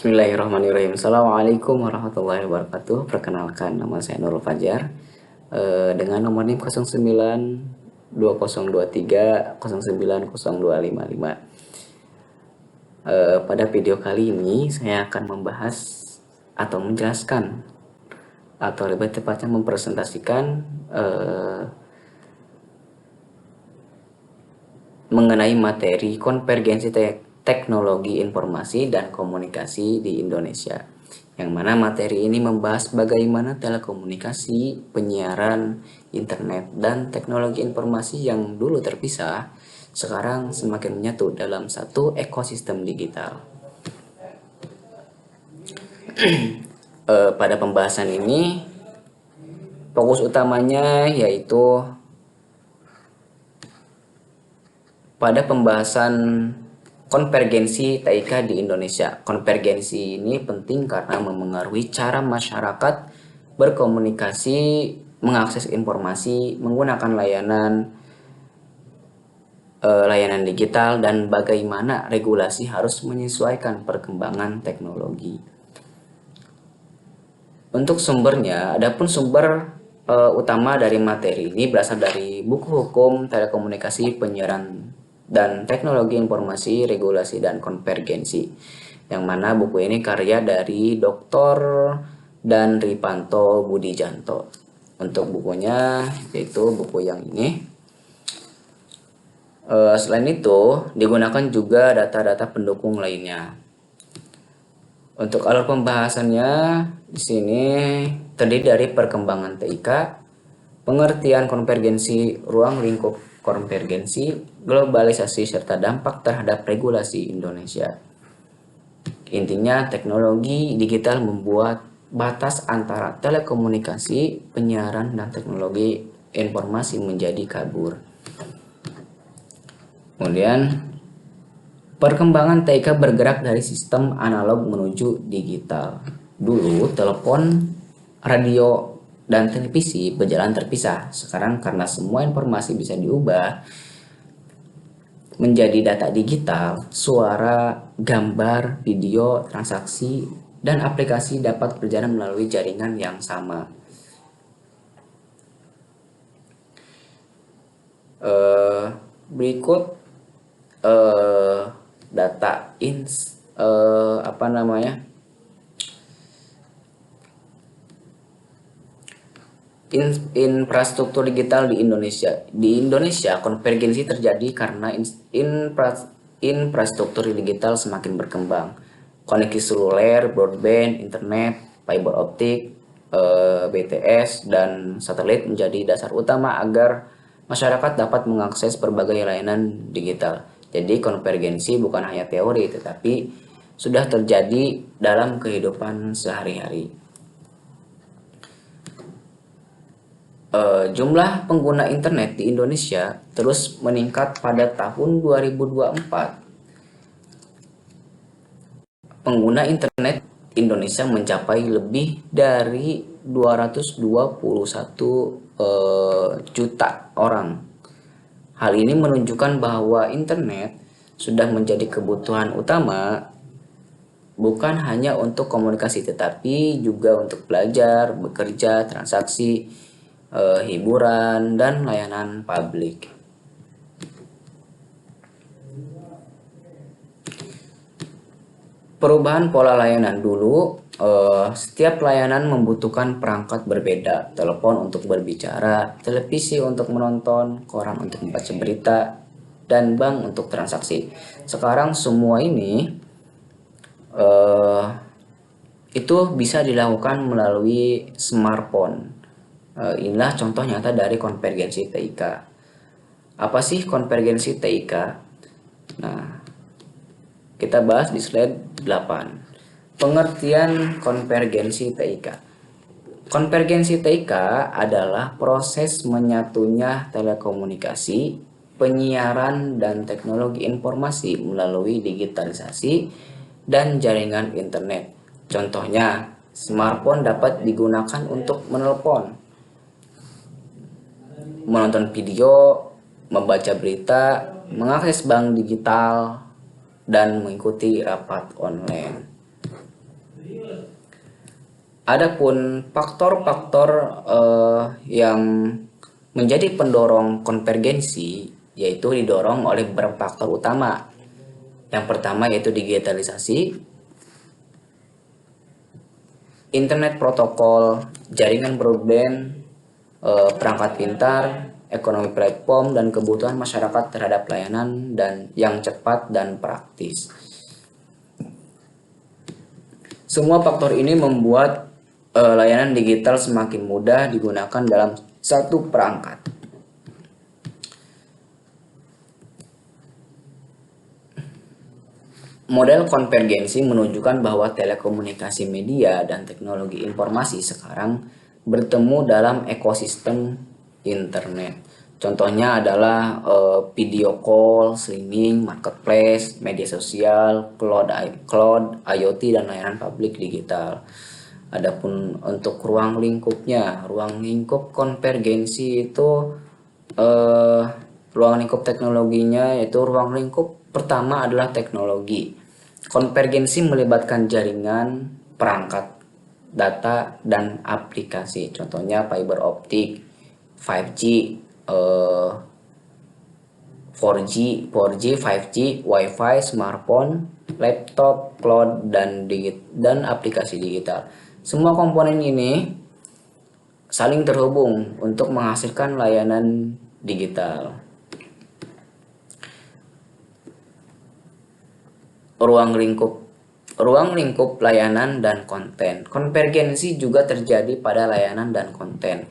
Bismillahirrahmanirrahim. Assalamualaikum warahmatullahi wabarakatuh. Perkenalkan, nama saya Nurul Fajar. Dengan nomor NIM 092023090255. Pada video kali ini saya akan membahas atau menjelaskan atau lebih tepatnya mempresentasikan mengenai materi konvergensi teknologi informasi dan komunikasi di Indonesia, yang mana materi ini membahas bagaimana telekomunikasi, penyiaran, internet, dan teknologi informasi yang dulu terpisah sekarang semakin menyatu dalam satu ekosistem digital. Pada pembahasan ini fokus utamanya yaitu pada pembahasan konvergensi TIK di Indonesia. Konvergensi ini penting karena memengaruhi cara masyarakat berkomunikasi, mengakses informasi, menggunakan layanan digital, dan bagaimana regulasi harus menyesuaikan perkembangan teknologi. Untuk sumbernya, adapun sumber utama dari materi ini berasal dari buku hukum telekomunikasi, penyiaran dan teknologi informasi, regulasi dan konvergensi, yang mana buku ini karya dari Dr. Dan Ripanto Budijanto. Untuk bukunya yaitu buku yang ini. Selain itu digunakan juga data-data pendukung lainnya. Untuk alur pembahasannya di sini terdiri dari perkembangan TIK, pengertian konvergensi, ruang lingkup konvergensi, globalisasi, serta dampak terhadap regulasi Indonesia. Intinya, teknologi digital membuat batas antara telekomunikasi, penyiaran, dan teknologi informasi menjadi kabur. Kemudian, perkembangan TIK bergerak dari sistem analog menuju digital. Dulu, telepon, radio, dan televisi berjalan terpisah. Sekarang karena semua informasi bisa diubah menjadi data digital, suara, gambar, video, transaksi, dan aplikasi dapat berjalan melalui jaringan yang sama. Berikut data infrastruktur digital di Indonesia. Di Indonesia, konvergensi terjadi karena infrastruktur digital semakin berkembang. Koneksi seluler, broadband, internet, fiber optik, BTS, dan satelit menjadi dasar utama agar masyarakat dapat mengakses berbagai layanan digital. Jadi konvergensi bukan hanya teori, tetapi sudah terjadi dalam kehidupan sehari-hari. Jumlah pengguna internet di Indonesia terus meningkat pada tahun 2024. Pengguna internet Indonesia mencapai lebih dari 221 juta orang. Hal ini menunjukkan bahwa internet sudah menjadi kebutuhan utama bukan hanya untuk komunikasi, tetapi juga untuk belajar, bekerja, transaksi, hiburan, dan layanan publik. Perubahan pola layanan dulu, setiap layanan membutuhkan perangkat berbeda. Telepon untuk berbicara, televisi untuk menonton, koran untuk membaca berita, dan bank untuk transaksi. Sekarang semua ini itu bisa dilakukan melalui smartphone. Inilah contoh nyata dari konvergensi TIK. Apa sih konvergensi TIK? Nah, kita bahas di slide 8. Pengertian konvergensi TIK. Konvergensi TIK adalah proses menyatunya telekomunikasi, penyiaran, dan teknologi informasi melalui digitalisasi dan jaringan internet. Contohnya, smartphone dapat digunakan untuk menelpon, menonton video, membaca berita, mengakses bank digital, dan mengikuti rapat online. Adapun faktor-faktor yang menjadi pendorong konvergensi yaitu didorong oleh beberapa faktor utama. Yang pertama yaitu digitalisasi, internet protokol, jaringan broadband, perangkat pintar, ekonomi platform, dan kebutuhan masyarakat terhadap layanan dan yang cepat dan praktis. Semua faktor ini membuat layanan digital semakin mudah digunakan dalam satu perangkat. Model konvergensi menunjukkan bahwa telekomunikasi media dan teknologi informasi sekarang bertemu dalam ekosistem internet. Contohnya adalah video call, streaming, marketplace, media sosial, cloud, IoT, dan layanan publik digital. Adapun untuk ruang lingkup konvergensi itu ruang lingkup teknologinya yaitu ruang lingkup pertama adalah teknologi. Konvergensi melibatkan jaringan, perangkat data, dan aplikasi. Contohnya fiber optik, 5G, 4G, 5G, Wi-Fi, smartphone, laptop, cloud, dan aplikasi digital. Semua komponen ini saling terhubung untuk menghasilkan layanan digital. Ruang lingkup layanan dan konten. Konvergensi juga terjadi pada layanan dan konten.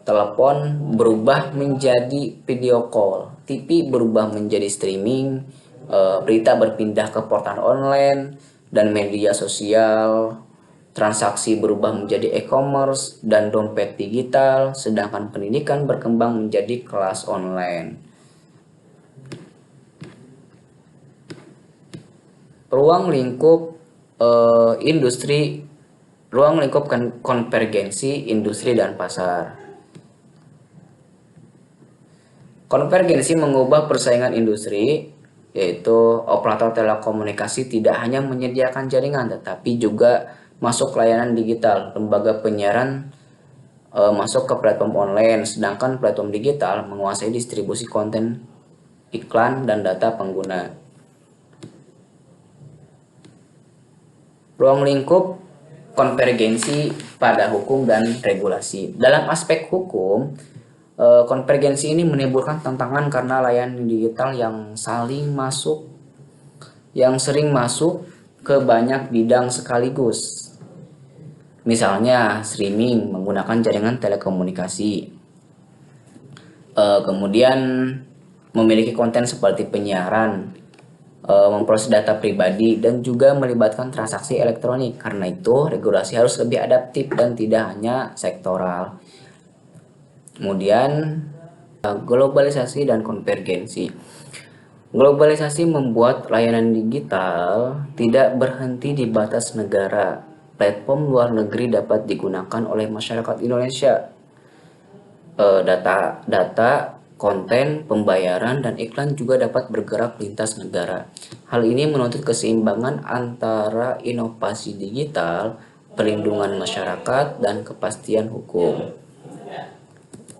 Telepon berubah menjadi video call, TV berubah menjadi streaming, berita berpindah ke portal online dan media sosial, transaksi berubah menjadi e-commerce dan dompet digital, sedangkan pendidikan berkembang menjadi kelas online. Ruang lingkup konvergensi industri dan pasar. Konvergensi mengubah persaingan industri, yaitu operator telekomunikasi tidak hanya menyediakan jaringan tetapi juga masuk layanan digital, lembaga penyiaran masuk ke platform online, sedangkan platform digital menguasai distribusi konten, iklan, dan data pengguna. Ruang lingkup konvergensi pada hukum dan regulasi. Dalam aspek hukum, konvergensi ini menimbulkan tantangan karena layanan digital yang sering masuk ke banyak bidang sekaligus. Misalnya streaming menggunakan jaringan telekomunikasi, kemudian memiliki konten seperti penyiaran, memproses data pribadi, dan juga melibatkan transaksi elektronik. Karena itu regulasi harus lebih adaptif dan tidak hanya sektoral. Kemudian globalisasi dan konvergensi. Globalisasi membuat layanan digital tidak berhenti di batas negara. Platform luar negeri dapat digunakan oleh masyarakat Indonesia. Data, konten, pembayaran, dan iklan juga dapat bergerak lintas negara. Hal ini menuntut keseimbangan antara inovasi digital, perlindungan masyarakat, dan kepastian hukum.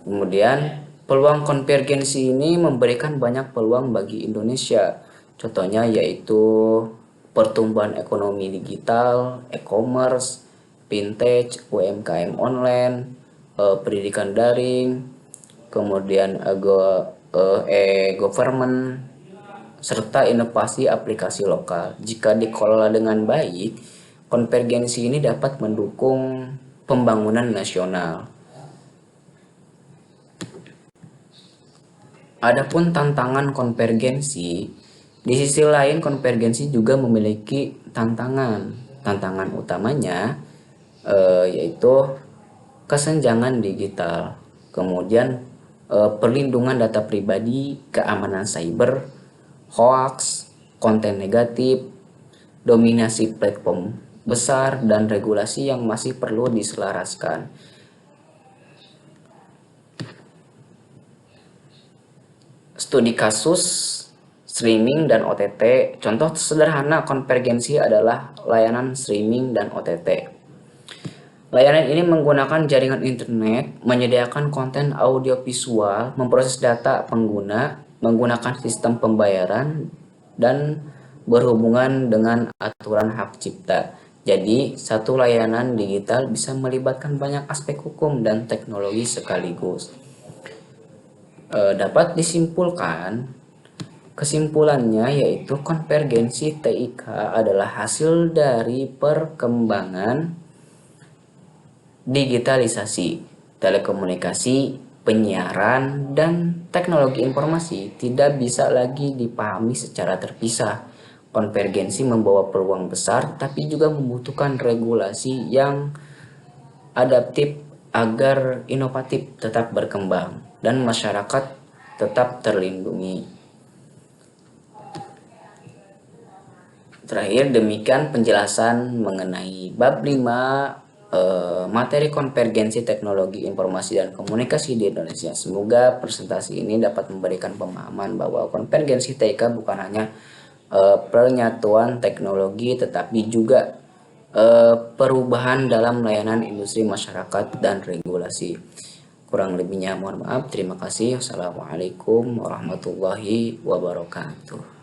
Kemudian, peluang konvergensi ini memberikan banyak peluang bagi Indonesia. Contohnya yaitu pertumbuhan ekonomi digital, e-commerce, fintech, UMKM online, pendidikan daring, kemudian e-government, serta inovasi aplikasi lokal. Jika dikelola dengan baik, konvergensi ini dapat mendukung pembangunan nasional. Adapun tantangan konvergensi, di sisi lain konvergensi juga memiliki tantangan. Tantangan utamanya yaitu kesenjangan digital, kemudian perlindungan data pribadi, keamanan cyber, hoax, konten negatif, dominasi platform besar, dan regulasi yang masih perlu diselaraskan. Studi kasus streaming dan OTT. Contoh sederhana konvergensi adalah layanan streaming dan OTT. Layanan ini menggunakan jaringan internet, menyediakan konten audiovisual, memproses data pengguna, menggunakan sistem pembayaran, dan berhubungan dengan aturan hak cipta. Jadi, satu layanan digital bisa melibatkan banyak aspek hukum dan teknologi sekaligus. Dapat disimpulkan, kesimpulannya yaitu konvergensi TIK adalah hasil dari perkembangan digitalisasi, telekomunikasi, penyiaran, dan teknologi informasi tidak bisa lagi dipahami secara terpisah. Konvergensi membawa peluang besar, tapi juga membutuhkan regulasi yang adaptif agar inovatif tetap berkembang dan masyarakat tetap terlindungi. Terakhir, demikian penjelasan mengenai bab 5 materi konvergensi teknologi informasi dan komunikasi di Indonesia. Semoga presentasi ini dapat memberikan pemahaman bahwa konvergensi TIK bukan hanya penyatuan teknologi, tetapi juga perubahan dalam layanan industri, masyarakat, dan regulasi. Kurang lebihnya mohon maaf. Terima kasih. Wassalamualaikum warahmatullahi wabarakatuh.